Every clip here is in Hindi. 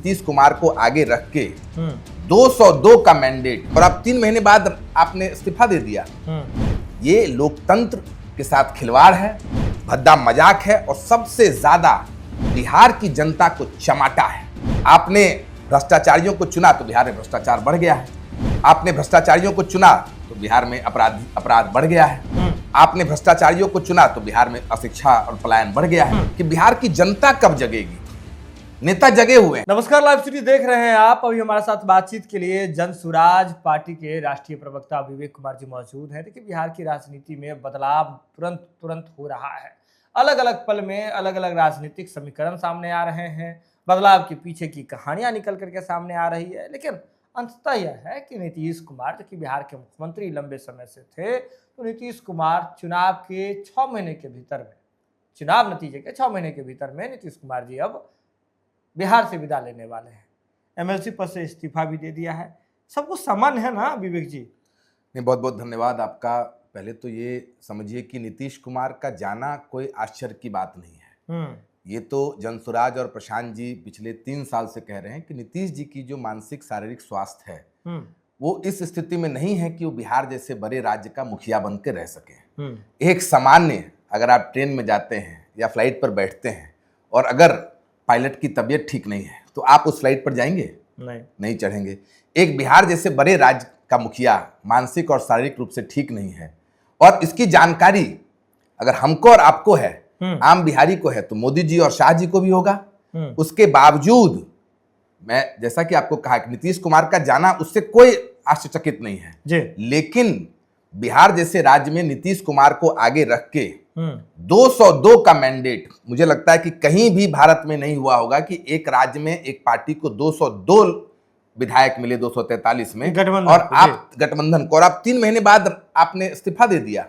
नीतीश कुमार को आगे रख के 202 का मैंडेट और अब 3 महीने बाद आपने इस्तीफा दे दिया। ये लोकतंत्र के साथ खिलवाड़ है, भद्दा मजाक है और सबसे ज्यादा बिहार की जनता को चमाटा है। आपने भ्रष्टाचारियों को चुना तो बिहार में भ्रष्टाचार बढ़ गया है। आपने भ्रष्टाचारियों को चुना तो बिहार में अपराध बढ़ गया है। आपने भ्रष्टाचारियों को चुना तो बिहार में अशिक्षा और पलायन बढ़ गया है। कि बिहार की जनता कब जगेगी? नेता जगे हुए हैं। नमस्कार, लाइव स्टूडियो देख रहे हैं आप। अभी हमारे साथ बातचीत के लिए जनसुराज पार्टी के राष्ट्रीय प्रवक्ता विवेक कुमार जी मौजूद हैं। देखिए, बिहार की राजनीति में बदलाव तुरंत हो रहा है। अलग अलग पल में अलग अलग राजनीतिक समीकरण सामने आ रहे हैं। बदलाव के पीछे की कहानियां निकल करके सामने आ रही है। लेकिन अंततः यह है कि नीतीश कुमार, जो कि बिहार के मुख्यमंत्री लंबे समय से थे, तो नीतीश कुमार चुनाव के 6 महीने के भीतर में, चुनाव नतीजे के 6 महीने के भीतर में नीतीश कुमार जी अब बिहार से विदा लेने वाले हैं। एमएलसी पद से इस्तीफा भी दे दिया है। सब कुछ सामान्य है ना विवेक जी? नहीं, बहुत बहुत धन्यवाद आपका। पहले तो ये समझिए कि नीतीश कुमार का जाना कोई आश्चर्य की बात नहीं है। ये तो जनसुराज और प्रशांत जी पिछले 3 साल से कह रहे हैं कि नीतीश जी की जो मानसिक शारीरिक स्वास्थ्य है वो इस स्थिति में नहीं है कि वो बिहार जैसे बड़े राज्य का मुखिया बन के रह सके। एक सामान्य, अगर आप ट्रेन में जाते हैं या फ्लाइट पर बैठते हैं और अगर पायलट की तबीयत ठीक नहीं है तो आप उस फ्लाइट पर जाएंगे? नहीं चढ़ेंगे। एक बिहार जैसे बड़े राज्य का मुखिया मानसिक और शारीरिक रूप से ठीक नहीं है और इसकी जानकारी अगर हमको और आपको है, आम बिहारी को है, तो मोदी जी और शाह जी को भी होगा। उसके बावजूद मैं जैसा कि आपको कहा कि नीतीश कुमार का जाना उससे कोई आश्चर्यचकित नहीं है जी। लेकिन बिहार जैसे राज्य में नीतीश कुमार को आगे रख के 202 का मैंडेट, मुझे लगता है कि कहीं भी भारत में नहीं हुआ होगा कि एक राज्य में एक पार्टी को 202 विधायक मिले 243 में और आप गठबंधन को, और आप 3 महीने बाद आपने इस्तीफा दे दिया।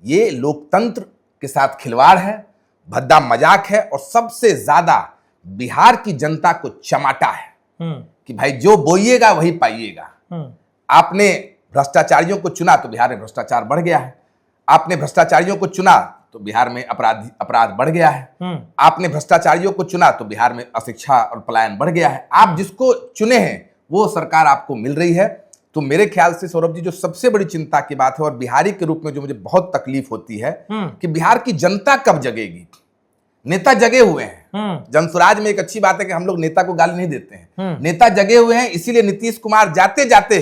ये लोकतंत्र के साथ खिलवाड़ है, भद्दा मजाक है और सबसे ज्यादा बिहार की जनता को चमाटा है कि भाई जो बोइएगा वही पाइएगा। आपने भ्रष्टाचारियों को चुना तो बिहार में भ्रष्टाचार बढ़ गया है। आपने भ्रष्टाचारियों को चुना तो बिहार में अपराध बढ़ गया है। आपने भ्रष्टाचारियों को चुना तो बिहार में अशिक्षा और पलायन बढ़ गया है। आप जिसको चुने हैं वो सरकार आपको मिल रही है। तो मेरे ख्याल से सौरभ जी, जो सबसे बड़ी चिंता की बात है और बिहारी के रूप में जो मुझे बहुत तकलीफ होती है कि बिहार की जनता कब जगेगी? नेता जगे हुए हैं। जनसुराज में एक अच्छी बात है कि हम लोग नेता को गाली नहीं देते हैं। नेता जगे हुए हैं, इसीलिए नीतीश कुमार जाते जाते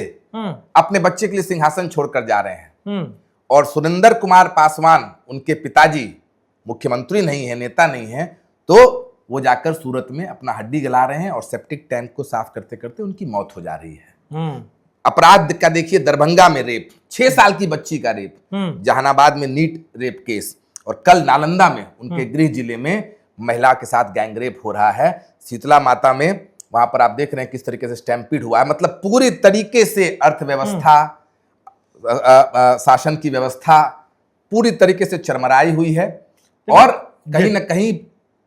अपने बच्चे के लिए सिंहासन छोड़कर जा रहे हैं। और सुरेंद्र कुमार पासवान, उनके पिताजी, मुख्यमंत्री नहीं है, नेता नहीं है, तो वो जाकर सूरत में अपना हड्डी गला रहे हैं और सेप्टिक टैंक को साफ करते करते उनकी मौत हो जा रही है। अपराध का देखिए, दरभंगा में रेप, 6 साल की बच्ची का रेप, जहानाबाद में नीट रेप केस, और कल नालंदा में उनके गृह जिले में महिला के साथ गैंग रेप हो रहा है। शीतला माता में, वहां पर आप देख रहे हैं किस तरीके से स्टैम्पीड हुआ है। मतलब पूरी तरीके से अर्थव्यवस्था, शासन की व्यवस्था पूरी तरीके से चरमराई हुई है और कहीं ना कहीं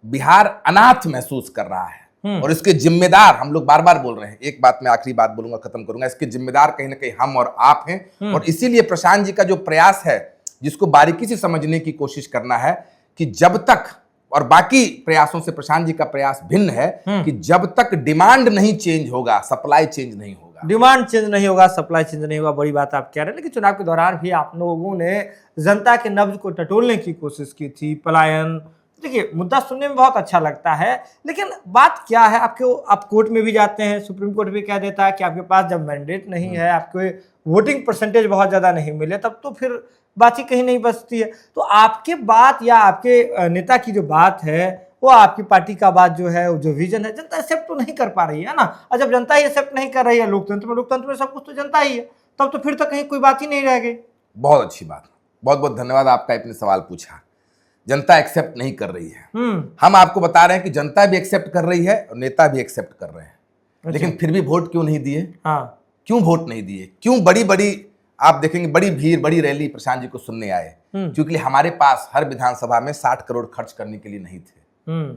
बिहार अनाथ महसूस कर रहा है। और इसके जिम्मेदार, हम लोग बार बार बोल रहे हैं, एक बात मैं आखिरी बात बोलूंगा, खत्म करूंगा, इसके जिम्मेदार कहीं ना कहीं हम और आप हैं। और इसीलिए प्रशांत जी का जो प्रयास है, जिसको बारीकी से समझने की कोशिश करना है कि जब तक, और बाकी प्रयासों से प्रशांत जी का प्रयास भिन्न है कि जब तक डिमांड नहीं चेंज होगा, सप्लाई चेंज नहीं होगा। डिमांड चेंज नहीं होगा, सप्लाई चेंज नहीं होगा, बड़ी बात आप कह रहे हैं। लेकिन चुनाव के दौरान भी आप लोगों ने जनता के नब्ज को टटोलने की कोशिश की थी। पलायन, देखिए, मुद्दा सुनने में बहुत अच्छा लगता है, लेकिन बात क्या है? आप कोर्ट में भी जाते हैं, सुप्रीम कोर्ट भी कह देता है कि आपके पास जब मैंडेट नहीं है, आपके वोटिंग परसेंटेज बहुत ज्यादा नहीं मिले, तब तो फिर बात ही कहीं नहीं बचती है। तो आपके बात या आपके नेता की जो बात है, वो आपकी पार्टी का बात जो है, जो विजन है, जनता एक्सेप्ट तो नहीं कर पा रही है ना। और जब जनता ही एक्सेप्ट नहीं कर रही है, लोकतंत्र में सब कुछ तो जनता ही है, तब तो फिर तो कहीं कोई बात ही नहीं रह गई। बहुत अच्छी बात, बहुत बहुत धन्यवाद आपका इतने सवाल पूछा। जनता एक्सेप्ट नहीं कर रही है, हम आपको बता रहे हैं कि जनता भी एक्सेप्ट कर रही है और नेता भी एक्सेप्ट कर रहे हैं। लेकिन फिर भी वोट क्यों नहीं दिए? क्यों वोट नहीं दिए? क्यों बड़ी बड़ी, आप देखेंगे बड़ी भीड़, बड़ी रैली प्रशांत जी को सुनने आए? क्योंकि हमारे पास हर विधानसभा में 60 करोड़ खर्च करने के लिए नहीं थे।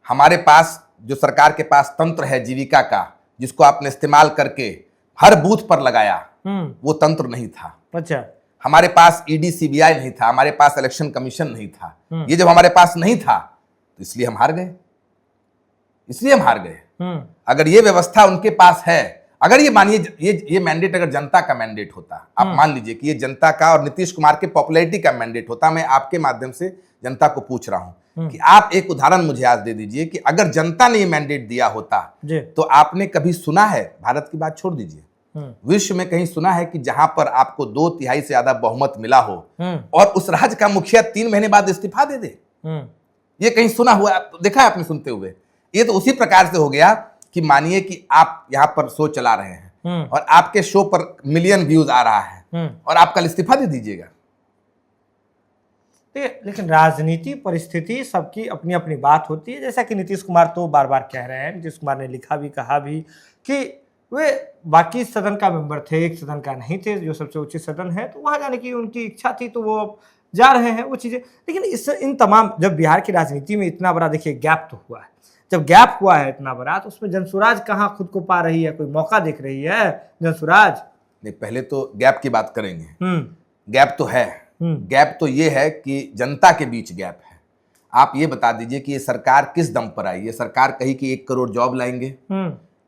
हमारे पास जो सरकार के पास तंत्र है जीविका का, जिसको आपने इस्तेमाल करके हर बूथ पर लगाया, वो तंत्र नहीं था। अच्छा, हमारे पास ईडी सीबीआई नहीं था, हमारे पास इलेक्शन कमीशन नहीं था। ये जब हमारे पास नहीं था तो इसलिए हम हार गए। अगर ये व्यवस्था उनके पास है, अगर ये मानिए ये मैंडेट अगर जनता का मैंडेट होता, आप मान लीजिए कि ये जनता का और नीतीश कुमार के पॉपुलैरिटी का मैंडेट होता, मैं आपके माध्यम से जनता को पूछ रहा हूं कि आप एक उदाहरण मुझे आज दे दीजिए कि अगर जनता ने ये मैंडेट दिया होता तो आपने कभी सुना है, भारत की बात छोड़ दीजिए, विश्व में कहीं सुना है कि जहां पर आपको 2/3 से ज्यादा बहुमत मिला हो और उस राज्य का मुखिया 3 महीने बाद इस्तीफा दे दे? ये कहीं सुना हुआ देखा है आपने सुनते हुए? ये तो उसी प्रकार से हो गया कि मानिए कि आप यहां पर शो चला रहे हैं और आपके शो पर मिलियन व्यूज आ रहा है और आप कल इस्तीफा दे दीजिएगा। लेकिन राजनीति परिस्थिति सबकी अपनी अपनी बात होती है। जैसा कि नीतीश कुमार तो बार बार कह रहे हैं, नीतीश कुमार ने लिखा भी कहा भी कि वे बाकी सदन का मेंबर थे, एक सदन का नहीं थे, जो सबसे उच्च सदन है, तो वहां जाने की उनकी इच्छा थी तो वो जा रहे हैं वो चीजें। लेकिन इन तमाम, जब बिहार की राजनीति में इतना बड़ा देखिए गैप तो हुआ है, जब गैप हुआ है इतना बड़ा, तो उसमें जनसुराज कहाँ खुद को पा रही है, कोई मौका देख रही है जनसुराज? नहीं, पहले तो गैप की बात करेंगे। गैप तो है, गैप तो ये है कि जनता के बीच गैप है। आप ये बता दीजिए कि ये सरकार किस दम पर आई? ये सरकार कही कि 1 करोड़ जॉब लाएंगे।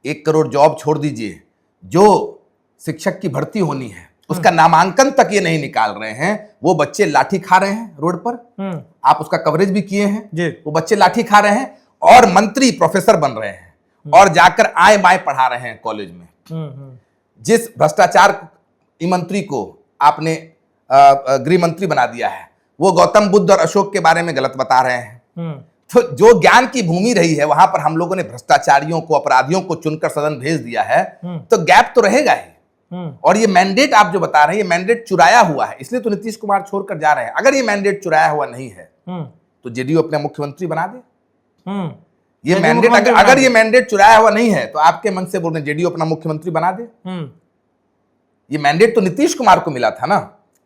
1 करोड़ जॉब छोड़ दीजिए, जो शिक्षक की भर्ती होनी है उसका नामांकन तक ये नहीं निकाल रहे हैं। वो बच्चे लाठी खा रहे हैं रोड पर, आप उसका कवरेज भी किए हैं। वो बच्चे लाठी खा रहे हैं और मंत्री प्रोफेसर बन रहे हैं और जाकर आए बाएं पढ़ा रहे हैं कॉलेज में। जिस भ्रष्टाचार मंत्री को आपने गृह मंत्री बना दिया है, वो गौतम बुद्ध और अशोक के बारे में गलत बता रहे हैं। तो जो ज्ञान की भूमि रही है वहां पर हम लोगों ने भ्रष्टाचारियों को, अपराधियों को चुनकर सदन भेज दिया है, तो गैप तो रहेगा ही। और ये मैंडेट आप जो बता रहे हैं, ये मैंडेट चुराया हुआ है, इसलिए तो नीतीश कुमार छोड़कर जा रहे हैं। अगर ये मैंडेट चुराया हुआ नहीं है तो जेडीयू अपना मुख्यमंत्री बना दे। ये मैंडेट अगर ये मैंडेट चुराया हुआ नहीं है तो आपके मन से बोल रहे जेडीयू अपना मुख्यमंत्री बना दे। ये मैंडेट तो नीतीश कुमार को मिला था ना।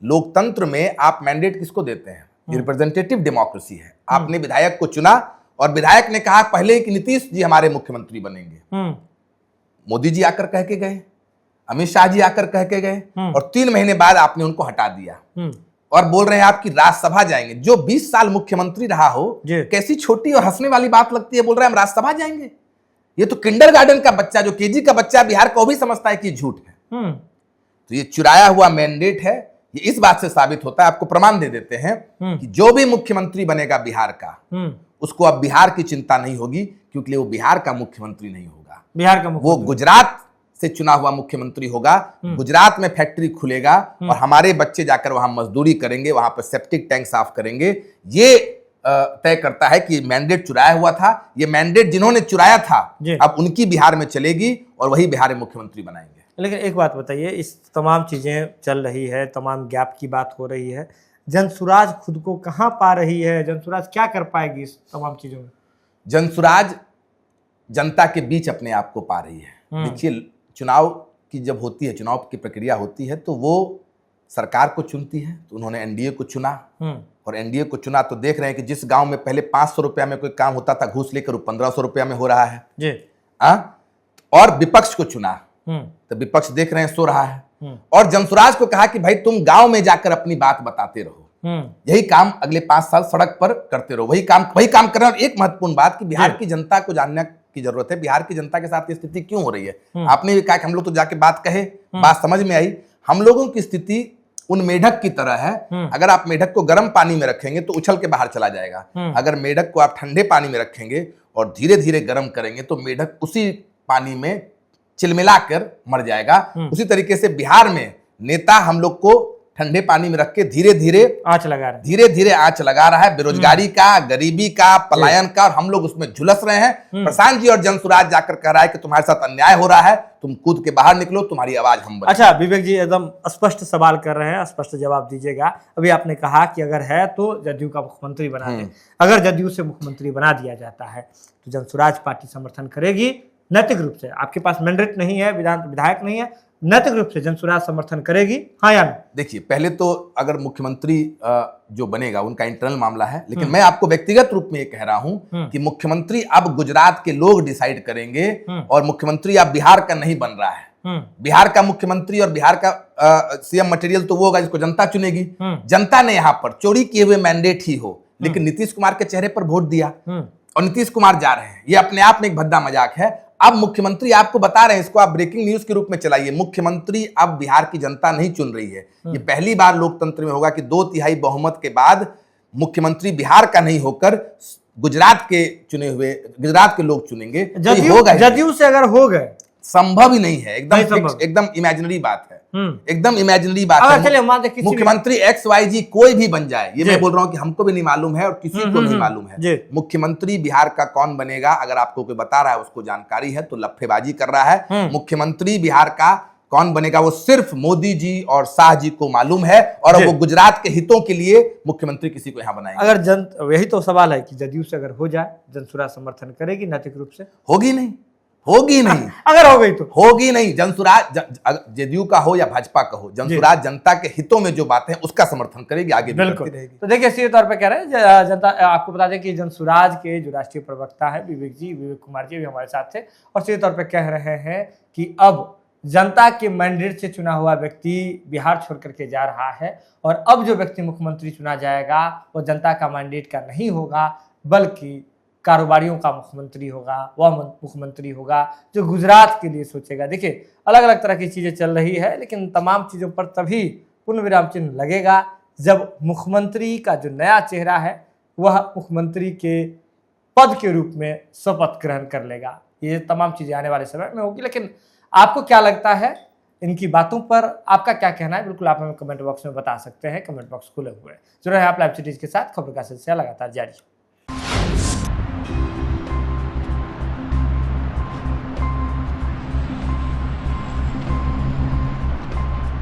लोकतंत्र में आप मैंडेट किसको देते हैं? ये रिप्रेजेंटेटिव डेमोक्रेसी है। आपने विधायक को चुना और विधायक ने कहा पहले कि नीतीश जी हमारे मुख्यमंत्री बनेंगे। मोदी जी आकर कह के गए, अमित शाह जी आकर कह के गए और 3 महीने बाद आपने उनको हटा दिया और बोल रहे हैं आपकी राज्यसभा जाएंगे। जो 20 साल मुख्यमंत्री रहा हो, कैसी छोटी और हंसने वाली बात लगती है, बोल रहे हैं हम राज्यसभा जाएंगे। ये तो किंडरगार्टन का बच्चा, जो केजी का बच्चा बिहार का, वो भी समझता है कि झूठ है। तो ये चुराया हुआ मैंडेट है। ये इस बात से साबित होता है, आपको प्रमाण दे देते हैं कि जो भी मुख्यमंत्री बनेगा बिहार का, उसको अब बिहार की चिंता नहीं होगी, क्योंकि वो बिहार का मुख्यमंत्री नहीं होगा। बिहार का वो गुजरात से चुना हुआ मुख्यमंत्री होगा। गुजरात में फैक्ट्री खुलेगा और हमारे बच्चे जाकर वहां मजदूरी करेंगे, वहां पर सेप्टिक टैंक साफ करेंगे। ये तय करता है कि मैंडेट चुराया हुआ था। ये मैंडेट जिन्होंने चुराया था अब उनकी बिहार में चलेगी और वही बिहार में मुख्यमंत्री बनाएंगे। लेकिन एक बात बताइए, इस तमाम चीजें चल रही है, तमाम गैप की बात हो रही है, जनसुराज खुद को कहां पा रही है? जनसुराज क्या कर पाएगी इस तमाम चीजों में? जनसुराज जनता के बीच अपने आप को पा रही है। देखिए, चुनाव की जब होती है, चुनाव की प्रक्रिया होती है, तो वो सरकार को चुनती है। तो उन्होंने एनडीए को चुना और एनडीए को चुना तो देख रहे हैं कि जिस गांव में पहले 500 रुपया में कोई काम होता था, घूस लेकर 1500 रुपया में हो रहा है जी। और विपक्ष को चुना तो विपक्ष देख रहे हैं सो रहा है। और जनसुराज को कहा कि भाई तुम गांव में जाकर अपनी बात बताते रहो, यही काम अगले 5 साल सड़क पर करते रहो, वही काम करना। और एक महत्वपूर्ण बात कि बिहार की जनता को जानने की जरूरत है, बिहार की जनता के साथ ये स्थिति क्यों हो रही है। आपने भी कहा कि हम लोग तो जाके बात कहे, बात समझ में आई। हम लोगों की स्थिति उन मेढक की तरह है। अगर आप मेढक को गर्म पानी में रखेंगे तो उछल के बाहर चला जाएगा। अगर मेढक को आप ठंडे पानी में रखेंगे और धीरे धीरे गर्म करेंगे तो मेढक उसी पानी में चिलमिलाकर मर जाएगा। उसी तरीके से बिहार में नेता हम लोग को ठंडे पानी में रख के धीरे धीरे आंच लगा रहा है, बेरोजगारी का, गरीबी का, पलायन का, और हम लोग उसमें झुलस रहे हैं। प्रशांत जी और जनसुराज जाकर कह रहा है कि तुम्हारे साथ अन्याय हो रहा है, तुम कूद के बाहर निकलो, तुम्हारी आवाज हम बने। अच्छा, विवेक जी एकदम स्पष्ट सवाल कर रहे हैं, स्पष्ट जवाब दीजिएगा। अभी आपने कहा कि अगर है तो जदयू का मुख्यमंत्री बना दे। अगर जदयू से मुख्यमंत्री बना दिया जाता है तो जनसुराज पार्टी समर्थन करेगी नैतिक रूप से? आपके पास मैंडेट नहीं है, विधायक नहीं है, नैतिक रूप से जनसुराज समर्थन करेगी, हाँ या नहीं? देखिए, पहले तो अगर मुख्यमंत्री जो बनेगा उनका इंटरनल मामला है, लेकिन मैं आपको व्यक्तिगत रूप में ये कह रहा हूं कि मुख्यमंत्री अब गुजरात के लोग डिसाइड करेंगे और मुख्यमंत्री अब बिहार का नहीं बन रहा है। बिहार का मुख्यमंत्री और बिहार का सीएम मटेरियल तो वो होगा जिसको जनता चुनेगी। जनता ने यहाँ पर चोरी किए हुए मैंडेट ही हो, लेकिन नीतीश कुमार के चेहरे पर वोट दिया और नीतीश कुमार जा रहे हैं। ये अपने आप में एक भद्दा मजाक है। अब मुख्यमंत्री आपको बता रहे हैं, इसको आप ब्रेकिंग न्यूज के रूप में चलाइए, मुख्यमंत्री अब बिहार की जनता नहीं चुन रही है। ये पहली बार लोकतंत्र में होगा कि 2/3 बहुमत के बाद मुख्यमंत्री बिहार का नहीं होकर गुजरात के चुने हुए, गुजरात के लोग चुनेंगे। जदयू से अगर हो गए, संभव ही नहीं है, एकदम इमेजिनरी बात है, एकदम इमेजिनरी बात है। मुख्यमंत्री XYZ कोई भी बन जाए, ये मैं बोल रहा हूं कि हमको भी नहीं मालूम है और किसी को नहीं मालूम है। मुख्यमंत्री बिहार का कौन बनेगा, अगर आपको कोई बता रहा है, उसको जानकारी है तो लफ्फेबाजी कर रहा है। मुख्यमंत्री बिहार का कौन बनेगा वो सिर्फ मोदी जी और शाह जी को मालूम है, और वो गुजरात के हितों के लिए मुख्यमंत्री किसी को यहां बनाएंगे। अगर यही तो सवाल है कि जदयू से अगर हो जाए, जनसुराज समर्थन करेगी नैतिक रूप से? होगी नहीं, होगी नहीं। अगर हो गई तो होगी नहीं। जनसुराज जदयू का हो या भाजपा का हो, जनसुराज जनता के हितों में जो बातें हैं उसका समर्थन करेगी, आगे भी करती रहेगी। तो देखिए, सीधे तौर पे कह रहे हैं जनता, आपको बता दें कि जनसुराज के जो राष्ट्रीय प्रवक्ता है विवेक कुमार जी भी हमारे साथ थे, और सीधे तौर पे कह रहे हैं कि अब जनता के मैंडेट से चुना हुआ व्यक्ति बिहार छोड़ करके जा रहा है, और अब जो व्यक्ति मुख्यमंत्री चुना जाएगा वो जनता का मैंडेट का नहीं होगा, बल्कि कारोबारियों का मुख्यमंत्री होगा। वह मुख्यमंत्री होगा जो गुजरात के लिए सोचेगा। देखिए, अलग अलग तरह की चीजें चल रही है, लेकिन तमाम चीजों पर तभी पूर्ण विराम चिन्ह लगेगा जब मुख्यमंत्री का जो नया चेहरा है वह मुख्यमंत्री के पद के रूप में शपथ ग्रहण कर लेगा। ये तमाम चीजें आने वाले समय में होगी। लेकिन आपको क्या लगता है, इनकी बातों पर आपका क्या कहना है, बिल्कुल आप हमें कमेंट बॉक्स में बता सकते हैं। कमेंट बॉक्स खुले हुए हैं। जुड़े हैं आप लाइव सिटीज के साथ, खबर का सिलसिला लगातार जारी।